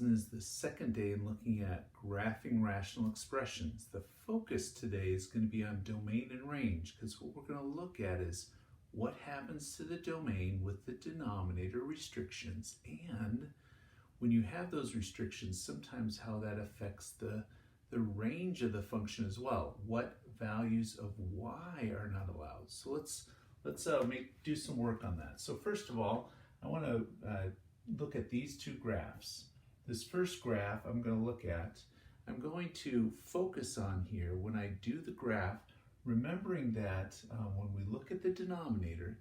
Is the second day in looking at graphing rational expressions. The focus today is going to be on domain and range, because what we're going to look at is what happens to the domain with the denominator restrictions, and when you have those restrictions, sometimes how that affects the range of the function as well. What values of y are not allowed. So let's do some work on that. So first of all, I want to look at these two graphs. This first graph I'm going to focus on here when I do the graph, remembering that when we look at the denominator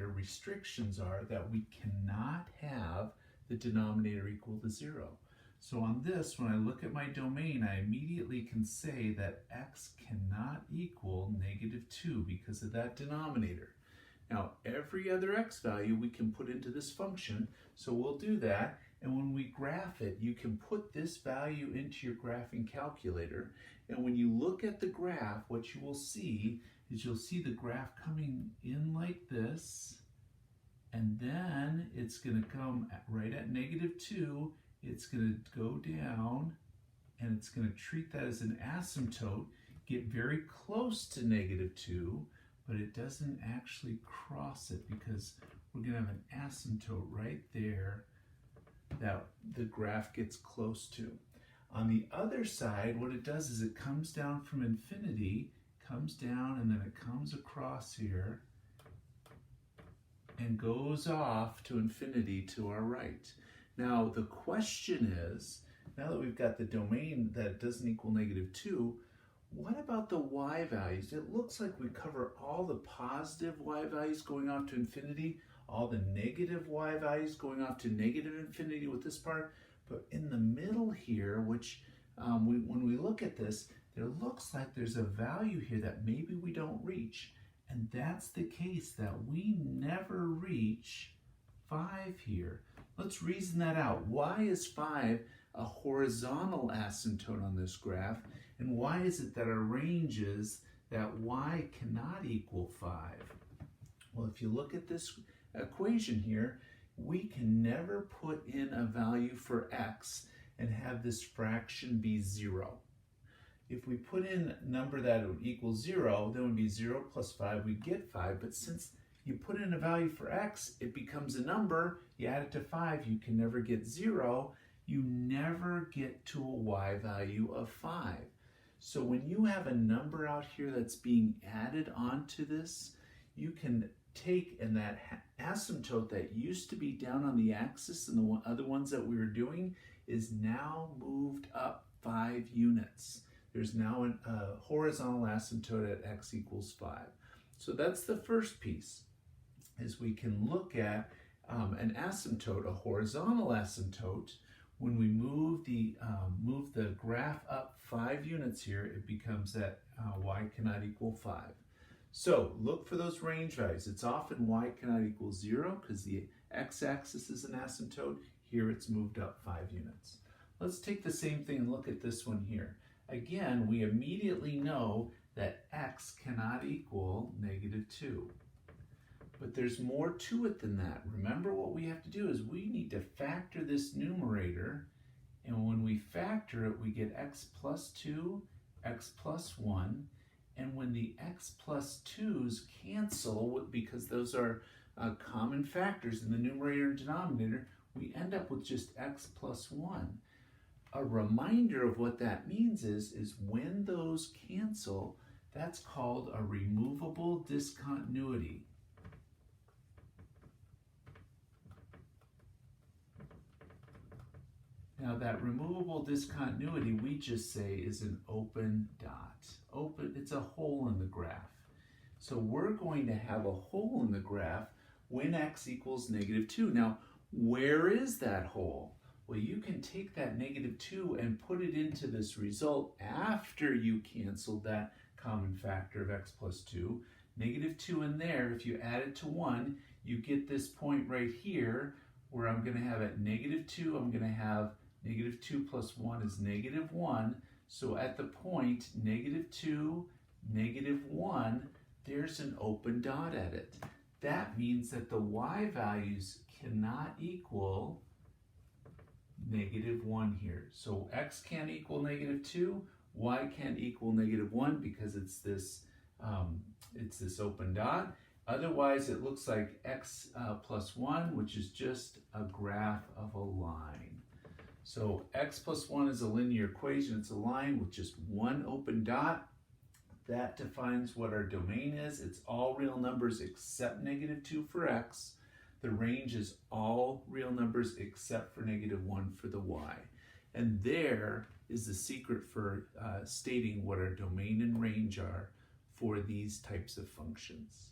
restrictions are that we cannot have the denominator equal to 0. So on this, when I look at my domain, I immediately can say that x cannot equal -2 because of that denominator. Now, every other x value we can put into this function, so we'll do that. And when we graph it, you can put this value into your graphing calculator. And when you look at the graph, what you will see is you'll see the graph coming in like this. And then it's going to come right at -2. It's going to go down, and it's going to treat that as an asymptote, get very close to -2, but it doesn't actually cross it because we're going to have an asymptote right there that the graph gets close to. On the other side, what it does is it comes down from infinity, comes down, and then it comes across here and goes off to infinity to our right. Now the question is, now that we've got the domain that doesn't equal -2, what about the y values? It looks like we cover all the positive y values going off to infinity, all the negative y values going off to -infinity with this part, but in the middle here, which when we look at this, there looks like there's a value here that maybe we don't reach, and that's the case that we never reach 5 here. Let's reason that out. Why is 5 a horizontal asymptote on this graph, and why is it that our range is that y cannot equal 5? Well, if you look at this equation here, we can never put in a value for x and have this fraction be 0. If we put in a number that would equal 0, then it would be 0 plus 5, we get 5, but since you put in a value for x, it becomes a number, you add it to 5, you can never get 0, you never get to a y value of 5. So when you have a number out here that's being added onto this, you can take, and that asymptote that used to be down on the axis and the other ones that we were doing is now moved up 5 units. There's now a horizontal asymptote at x equals 5. So that's the first piece, is we can look at an asymptote, a horizontal asymptote. When we move the graph up 5 units here, it becomes that y cannot equal 5. So look for those range values. It's often y cannot equal 0 because the x-axis is an asymptote. Here it's moved up 5 units. Let's take the same thing and look at this one here. Again, we immediately know that x cannot equal -2. But there's more to it than that. Remember, what we have to do is we need to factor this numerator, and when we factor it, we get x plus 2, x plus 1, and when the x plus 2's cancel, because those are common factors in the numerator and denominator, we end up with just x plus 1. A reminder of what that means is when those cancel, that's called a removable discontinuity. Now that removable discontinuity, we just say is an open dot. It's a hole in the graph. So we're going to have a hole in the graph when x equals -2. Now, where is that hole? Well, you can take that -2 and put it into this result after you canceled that common factor of x plus 2. -2 in there, if you add it to 1, you get this point right here where I'm going to have at -2, I'm going to have -2 plus 1 is -1. So at the point -2, -1, there's an open dot at it. That means that the y values cannot equal negative 1 here. So x can't equal negative 2, y can't equal negative 1 because it's this open dot. Otherwise, it looks like x plus 1, which is just a graph of a line. So x plus 1 is a linear equation. It's a line with just one open dot. That defines what our domain is. It's all real numbers except negative 2 for x. The range is all real numbers except for negative 1 for the y. And there is the secret for stating what our domain and range are for these types of functions.